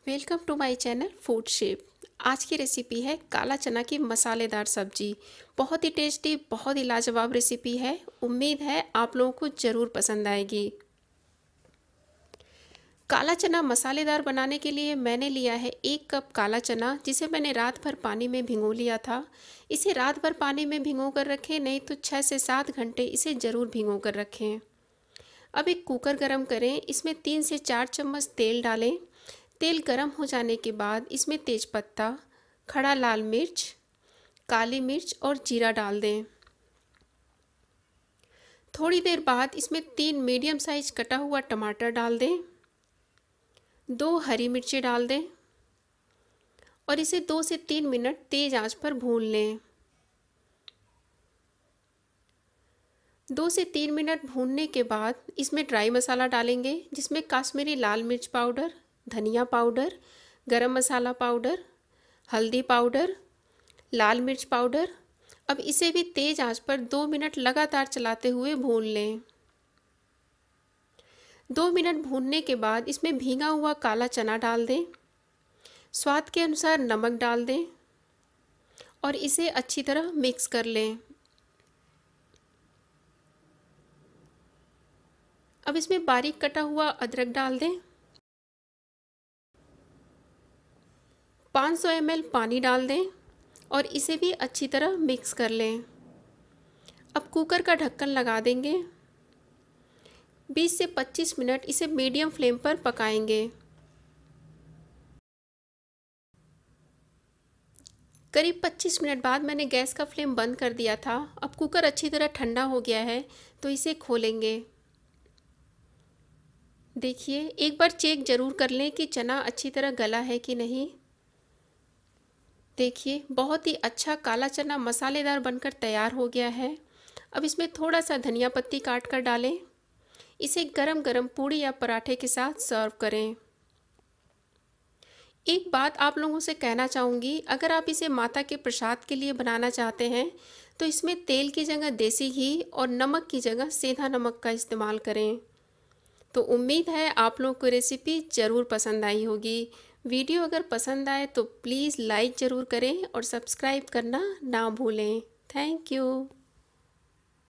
Welcome to my channel food shape. आज की recipe है काला चना की मसालेदार सब्जी। बहुत ही टेस्टी, बहुत ही लाजवाब रेसिपी है। उम्मीद है आप लोगों को ज़रूर पसंद आएगी। काला चना मसालेदार बनाने के लिए मैंने लिया है 1 कप काला चना, जिसे मैंने रात भर पानी में भिगो लिया था। इसे रात भर पानी में भिगो कर रखें, नहीं तो 6 से 7 घंटे इसे ज़रूर भिगो कर रखें। अब एक कुकर गरम करें, इसमें 3 से 4 चम्मच तेल डालें। तेल गरम हो जाने के बाद इसमें तेज़पत्ता, खड़ा लाल मिर्च, काली मिर्च और जीरा डाल दें। थोड़ी देर बाद इसमें 3 मीडियम साइज कटा हुआ टमाटर डाल दें, 2 हरी मिर्ची डाल दें और इसे 2 से 3 मिनट तेज़ आंच पर भून लें। 2 से 3 मिनट भूनने के बाद इसमें ड्राई मसाला डालेंगे, जिसमें काश्मीरी लाल मिर्च पाउडर, धनिया पाउडर, गरम मसाला पाउडर, हल्दी पाउडर, लाल मिर्च पाउडर। अब इसे भी तेज़ आंच पर 2 मिनट लगातार चलाते हुए भून लें। 2 मिनट भूनने के बाद इसमें भीगा हुआ काला चना डाल दें। स्वाद के अनुसार नमक डाल दें और इसे अच्छी तरह मिक्स कर लें। अब इसमें बारीक कटा हुआ अदरक डाल दें। 500 ml पानी डाल दें और इसे भी अच्छी तरह मिक्स कर लें। अब कुकर का ढक्कन लगा देंगे। 20 से 25 मिनट इसे मीडियम फ्लेम पर पकाएंगे। करीब 25 मिनट बाद मैंने गैस का फ्लेम बंद कर दिया था। अब कुकर अच्छी तरह ठंडा हो गया है, तो इसे खोलेंगे। देखिए, एक बार चेक ज़रूर कर लें कि चना अच्छी तरह गला है कि नहीं। देखिए, बहुत ही अच्छा काला चना मसालेदार बनकर तैयार हो गया है। अब इसमें थोड़ा सा धनिया पत्ती काट कर डालें। इसे गरम गरम पूड़ी या पराठे के साथ सर्व करें। एक बात आप लोगों से कहना चाहूँगी, अगर आप इसे माता के प्रसाद के लिए बनाना चाहते हैं तो इसमें तेल की जगह देसी घी और नमक की जगह सेंधा नमक का इस्तेमाल करें। तो उम्मीद है आप लोगों को रेसिपी ज़रूर पसंद आई होगी। वीडियो अगर पसंद आए तो प्लीज़ लाइक ज़रूर करें और सब्सक्राइब करना ना भूलें। Thank you.